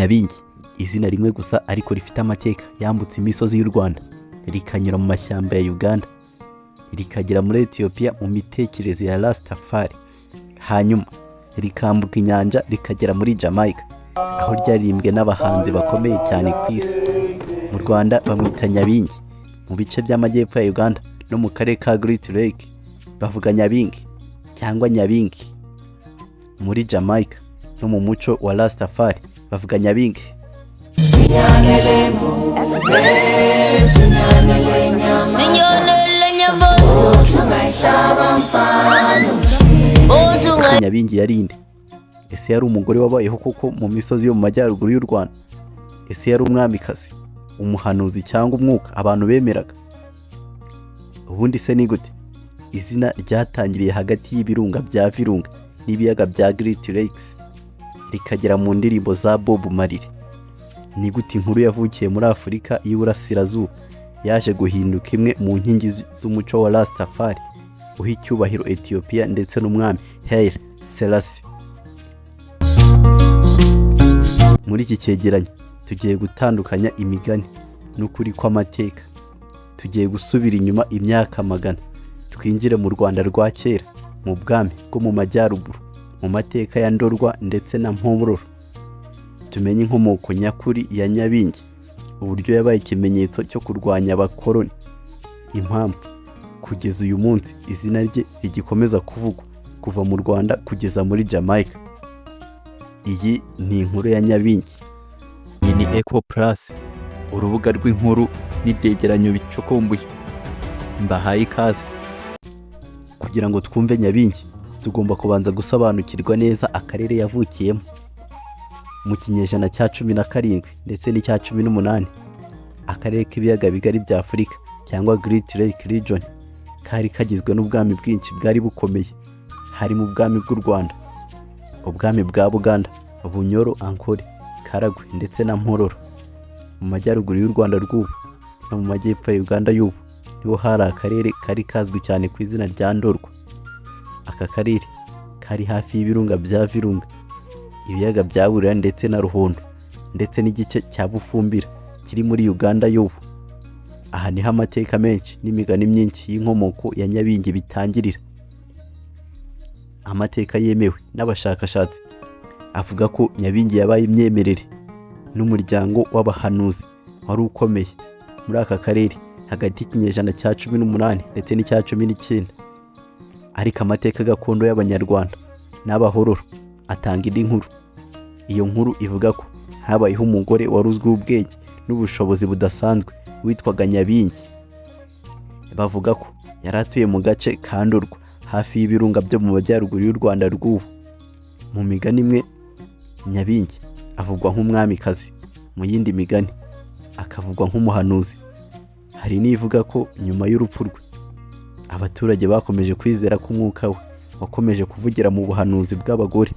Nyabingi, izina rimwe gusa ariko rifite amateka yambutse imisozi y'u Rwanda, rikanyura mu mashyamba ya Uganda, rikagera muri Ethiopia mu mitekerereze ya Rastafari, hanyuma rikambuka inyanja rikagera muri Jamaica, aho ryaririmbwe n'abahanzi bakomeye cyane ku isi. Mu Rwanda bamwita Nyabingi, mu bice by'amajyepfo ya Uganda no mu karere ka Great Lake bavuga Nyabingi cyangwa Nyabingi. Muri Jamaica no mu muco wa Rastafari bavuga Nyabingi. Nyabingi yarinde. Ese yari umugore wabayeho kuko mu misozi yo mu majyaruguru y'u Rwanda? Ese yari umwamikazi, umuhanuzi cyangwa umwuka abantu bemeraga? Ubundi se ni gute izina ryatangiriye hagati y'ibirunga bya Virunga n'ibiyaga bya Great Lakes rikagera mu ndirimbo za Bob Marley? Ni gute inkuru yavukiye muri Afurika y'Iburasirazuba yaje guhinduka imwe mu nkingi z'umuco wa Rastafari uha icyubahiro Ethiopia ndetse n'umwami Haile Selassie? Muri iki cyegeranyo tugiye gutandukanya imigani n'ukuri kw'amateka. Tugiye gusubira inyuma imyaka magana, twinjire mu Rwanda rwa kera, mu bwami bwo mu majyaruguru, mu mateka ya Ndorwa ndetse na Mpororo. Tumenye inkomoko nyakuri ya Nyabingi, uburyo yabaye ikimenyetso cyo kurwanya abakoloni, impamvu kugeza uyu munsi izina rye rigikomeza kuvugwa kuva mu Rwanda kugeza muri Jamaica. Iyi ni inkuru ya Nyabingi. Iyi ni Echo Plus, urubuga rw'inkuru n'ibyegeranyo bicukumbuye. Mbahaye ikaze. Kugira ngo twumve Nyabingi, tugomba kubanza gusobanukirwa neza akarere yavukiyemo. Mu kinyejana cya 17 ndetse n'icya 18, akarere k'ibiyaga bigari bya Afurika cyangwa Great Lake Region kari kagizwe n'ubwami bwinshi bwari bukomeye, harimo ubwami bw'u Rwanda, ubwami bwa Buganda, Bunyoro, Ankole, Karagwe ndetse na Mpororo. Mu majyaruguru y'u Rwanda rw'ubu no mu majyepfo ya Uganda y'ubu niho hari akarere kari kazwi cyane ku izina rya Ndorwa. Aka karere kari hafi y'ibirunga bya Virunga, ibiyaga bya Burera ndetse na Ruhondo, ndetse n'igice cya Bufumbira kiri muri Uganda y'ubu. Aha niho amateka menshi n'imigani myinshi y'inkomoko ya Nyabingi bitangirira. Amateka yemewe n'abashakashatsi avuga ko Nyabingi yabaye imyemerere n'umuryango w'abahanuzi wari ukomeye muri aka karere hagati y'ikinyejana cya 18 ndetse n'icya 19. Ariko amateka gakondo y'Abanyarwanda n'Abahororo atanga indi nkuru. Iyo nkuru ivuga ko habayeho umugore wari uzwiho ubwenge n'ubushobozi budasanzwe witwaga Nyabingi. Bavuga ko yari atuye mu gace ka Ndorwa hafi y'ibirunga byo mu majyaruguru y'u Rwanda rw'ubu. Mu migani imwe Nyabingi avugwa nk'umwamikazi, mu yindi migani akavugwa nk'umuhanuzi. Hari n'ivuga ko nyuma y'urupfu rwe abaturage bakomeje kwizera ko umwuka we wakomeje kuvugira mu buhanuzi bw'abagore.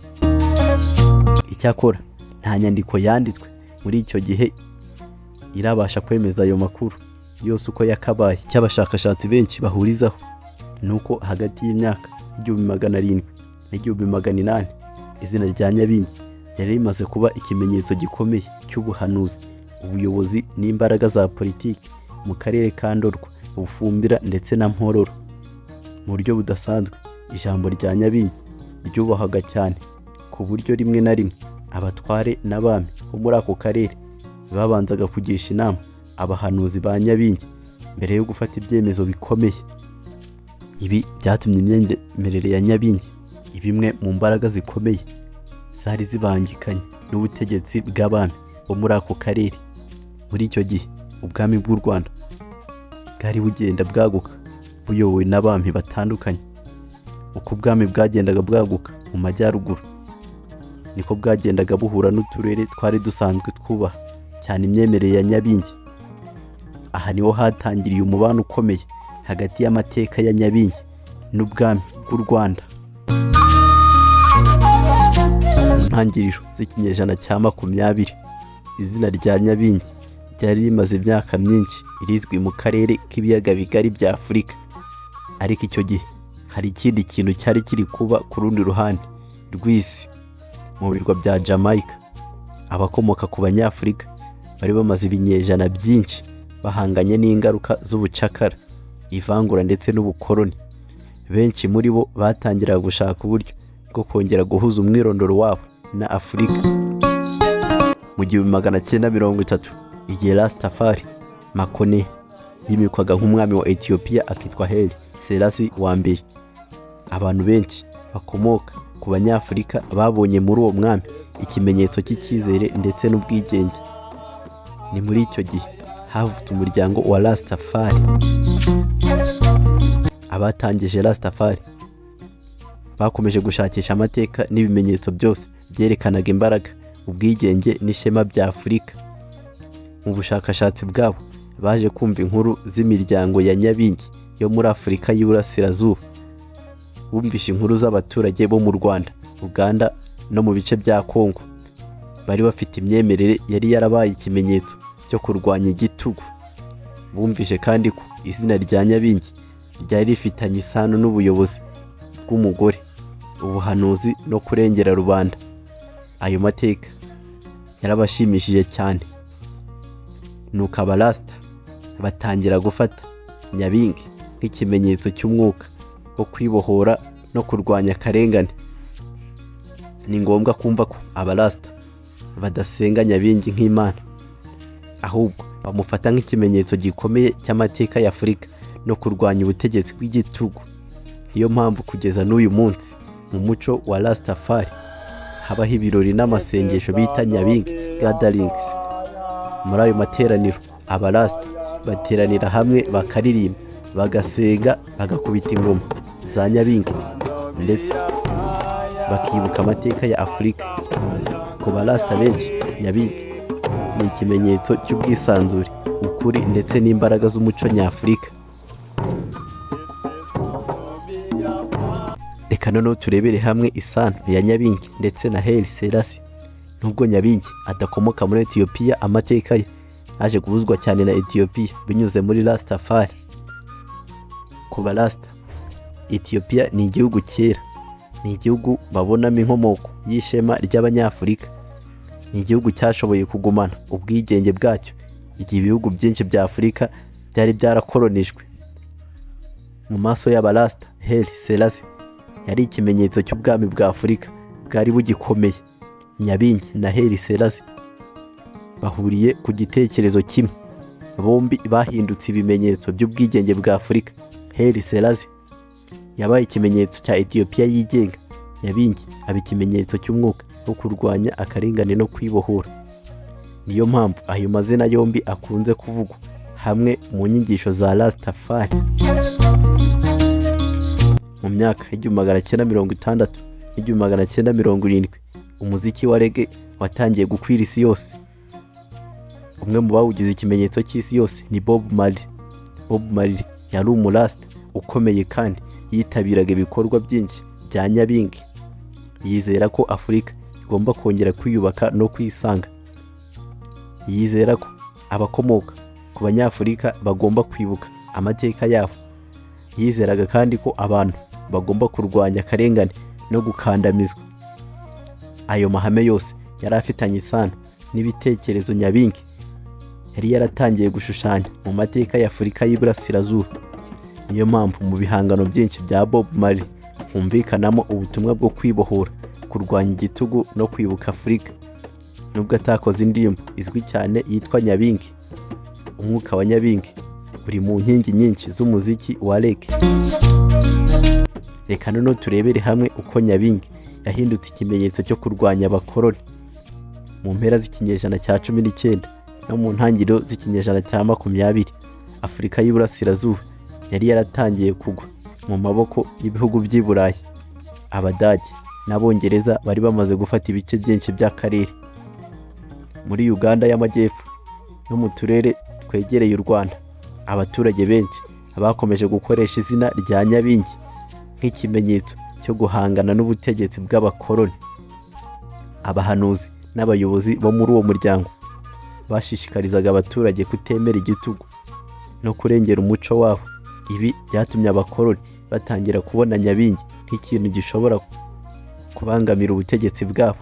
Icyakora nta nyandiko yanditswe muri icyo gihe irabasha kwemeza ayo makuru yose uko yakabaye. Cy'abashakashatsi benshi bahurizaho nuko hagati y'imyaka 1700 n'1800 izina rya Nyabingi ryari rimaze kuba ikimenyetso gikomeye cy'ubuhanuzi, ubuyobozi n'imbaraga za politiki mu karere ka Ndorwa, Bufumbira ndetse na Mpororo. Mu buryo budasanzwe ijambo rya Nyabingi ryubahwaga cyane ku buryo rimwe na rimwe abatware n'abami bo muri ako karere babanzaga kugisha inama abahanuzi ba Nyabingi mbere yo gufata ibyemezo bikomeye. Ibi byatumye imyemerere ya Nyabingi ibimwe mu mbaraga zikomeye zari zibangikanye n'ubutegetsi bw'abami bo muri ako karere. Muri icyo gihe ubwami bw'u Rwanda bwari bugenda bwaguka buyobowe n'abami batandukanye. Uko ubwami bwagendaga bwaguka mu majyaruguru niko bwagendaga buhura n'uturere twari dusanzwe twubaha cyane imyemerere ya Nyabingi. Aha niho hatangiriye umubano ukomeye hagati y'amateka ya Nyabingi n'ubwami bw'u Rwanda. Mu ntangiriro z'ikinyejana cya 20 izina rya Nyabingi ryari rimaze imyaka myinshi irizwi mu karere k'ibiyaga bigari bya Afurika. Ariko icyo gihe hari ikindi kintu cyari kiri kuba ku rundi ruhande rw'isi, mu birwa bya Jamaica. abakomoka ku banyafurika bari bamaze ibinyejana byinshi bahanganye n'ingaruka z'ubucakara, ivangura ndetse n'ubukoloni. Benshi muri bo batangiraga gushaka uburyo bwo kongera guhuza umwirondoro wabo na Afurika. Mu 1930 igihe Rastafari Makone yimikwaga nk'umwami wa Ethiopia akitwa Haile Selassie wa mbere, abantu benshi bakomoka ku banyafurika babonye muri uwo mwami ikimenyetso cy'icyizere ndetse n'ubwigenge. Ni muri icyo gihe havutse umuryango wa Rastafari. Abatangije Rastafari bakomeje gushakisha amateka n'ibimenyetso byose byerekanaga imbaraga, ubwigenge n'ishema bya Afurika. Mu bushakashatsi bwabo baje kumva inkuru z'imiryango ya Nyabingi yo muri Afurika y'Iburasirazuba. Bumvishe inkuru z'abaturage bo mu Rwanda, Uganda no mu bice bya Kongo. Bari bafite imyemerere yari yarabaye ikimenyetso cyo kurwanya igitugu. Bumvishe kandi ko izina rya Nyabingi ryari rifitanye isano n'ubuyobozi bw'umugore, ubuhanuzi no kurengera rubanda. Ayo mateka yarabashimishije cyane, nuko abarasta batangira gufata Nyabingi nk'ikimenyetso cy'umwuka wo kwibohora no kurwanya akarengane. Ni ngombwa kumva ko abarasta badasenga Nyabingi nk'Imana, ahubwo bamufata nk'ikimenyetso gikomeye cy'amateka ya Afurika no kurwanya ubutegetsi bw'igitugu. Niyo mpamvu kugeza n'uyu munsi mu muco wa Rastafari habaho ibirori n'amasengesho bita Nyabingi gatherings. Muri ayo materaniro abarasta bateranira hamwe bakaririmba, bagasenga, bagakubita ingoma za Nyabingi ndetse bakibuka amateka ya Afurika. Ku barasta benshi Nyabingi ni ikimenyetso cy'ubwisanzure, ukuri ndetse n'imbaraga z'umuco nyafurika. Reka noneho turebere hamwe isano ya Nyabingi ndetse na Haile Selassie. Nubwo Nyabingi adakomoka muri Ethiopia, amateka ye yaje guhuzwa cyane na Ethiopia binyuze muri Rastafari. Ku barasta, Ethiopia ni igihugu cyera, ni igihugu babonamo inkomoko y'ishema ry'abanyafurika. Ni igihugu cyashoboye kugumana ubwigenge bwacyo igihe ibihugu byinshi bya Afurika byari byarakolonijwe. Mu maso y'abarasta, Haile Selassie yari ikimenyetso cy'ubwami bwa Afurika bwari bugikomeye. Nyabingi na Haile Selassie bahuriye ku gitekerezo kimwe. Bombi bahindutse ibimenyetso by'ubwigenge bwa Afurika. Haile Selassie yabaye ikimenyetso cya Ethiopia yigenga. Nyabingi aba ikimenyetso cy'umwuka wo kurwanya akarengane no kwibohora. Niyo mpamvu ayo mazina yombi akunze kuvugwa hamwe mu nyigisho za Rastafari. Mu myaka y'1960 n'1970 umuziki wa reggae watangiye gukwira isi yose. Umwe mu bawugize ikimenyetso cy'isi yose ni Bob Marley. Bob Marley yari umurasta ukomeye kandi yitabiraga ibikorwa byinshi bya Nyabingi. Yizera ko Afurika igomba kongera kwiyubaka no kwisanga. Yizera ko abakomoka ku banyafurika bagomba kwibuka amateka yabo. Yizeraga kandi ko abantu bagomba kurwanya akarengane no gukandamizwa. Ayo mahame yose yari afitanye isano n'ibitekerezo Nyabingi yari yaratangiye gushushanya mu mateka ya Afurika y'Iburasirazuba. Niyo mpamvu mu bihangano byinshi bya Bob Marley humvikanamo ubutumwa bwo kwibohora, kurwanya igitugu no kwibuka Afurika. Nubwo atakoze indirimbo izwi cyane yitwa Nyabingi, umwuka wa Nyabingi uri mu nkingi nyinshi z'umuziki wa reggae. Reka noneho turebere hamwe uko Nyabingi yahindutse ikimenyetso cyo kurwanya abakoloni. Mu mpera z'ikinyejana cya 19 no mu ntangiriro z'ikinyejana cya 20, Afurika y'Iburasirazuba yari yaratangiye kugwa mu maboko y'ibihugu by'i Burayi. Abadage n'Abongereza bari bamaze gufata ibice byinshi by'akarere. Muri Uganda y'Amajyepfo no mu turere twegereye u Rwanda, abaturage benshi bakomeje gukoresha izina rya Nyabingi nk'ikimenyetso cyo guhangana n'ubutegetsi bw'abakoloni. Abahanuzi n'abayobozi bo muri uwo muryango bashishikarizaga abaturage kutemera igitugu no kurengera umuco wabo. Ibi byatumye abakoloni batangira kubona Nyabingi nk'ikintu gishobora kubangamira ubutegetsi bwabo.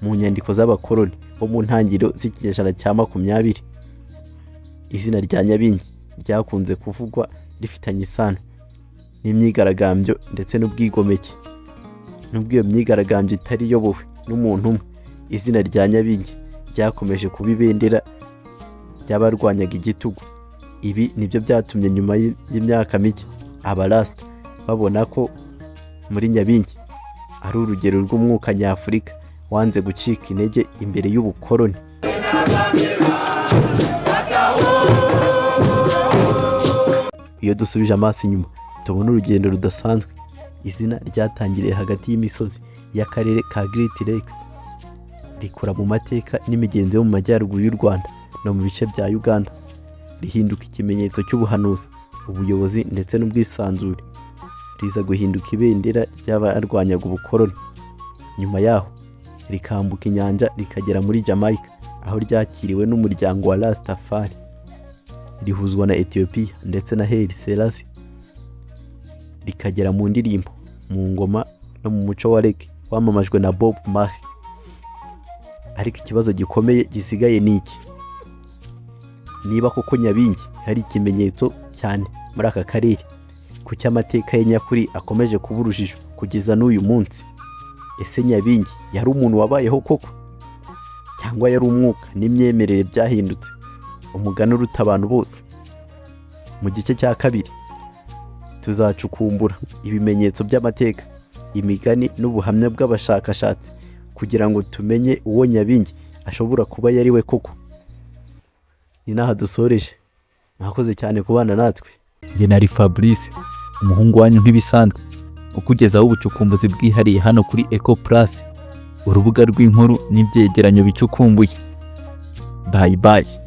Mu nyandiko z'abakoloni wo mu ntangiriro z'ikinyejana cya 20. Izina rya Nyabingi ryakunze kuvugwa rifitanye isano n'imyigaragambyo ndetse n'ubwigomeke. Nubwo iyo myigaragambyo itari iyobowe n'umuntu umwe, izina rya Nyabingi ryakomeje kuba ibendera ry'abarwanyaga igitugu. Ibi nibyo byatumye nyuma y'imyaka mike abarasta babona ko muri Nyabingi ari urugero rw'umwuka nyafurika wanze gucika intege imbere y'ubukoloni. Iyo dusubije amaso inyuma tubona urugendo rudasanzwe. Izina ryatangiriye hagati y'imisozi y'akarere ka Great Lakes, rikura mu mateka n'imigenzo yo mu majyaruguru y'u Rwanda no mu bice bya Uganda, rihinduka ikimenyetso cy'ubuhanuzi, ubuyobozi ndetse n'ubwisanzure, riza guhinduka ibendera ry'abarwanyaga ubukoloni. Nyuma yaho rikambuka inyanja rikagera muri Jamaica, aho ryakiriwe n'umuryango wa Rastafari, rihuzwa na Ethiopia ndetse na Haile Selassie, rikagera mu ndirimbo, mu ngoma no mu muco wa reggae wamamajwe na Bob Marley. Ariko ikibazo gikomeye gisigaye ni iki: niba koko Nyabingi hari ikimenyetso cyane muri aka karere, kuki amateka ye nyakuri akomeje kuba urujijo kugeza n'uyu munsi? Ese Nyabingi yari umuntu wabayeho koko, cyangwa yari umwuka n'imyemerere byahindutse umugani uruta abantu bose? Mu gice cya kabiri tuzacukumbura ibimenyetso by'amateka, imigani n'ubuhamya bw'abashakashatsi kugira ngo tumenye uwo Nyabingi ashobora kuba yari we koko. Ni naha dusoreje. Mwakoze cyane kubana natwe. Njye nari Fabrice, umuhungu wanyu nk'ibisanzwe, ukugezaho ubucukumbuzi bwihariye hano kuri Eco Plus, urubuga rw'inkuru n'ibyegeranyo bicukumbuye. Bye bye.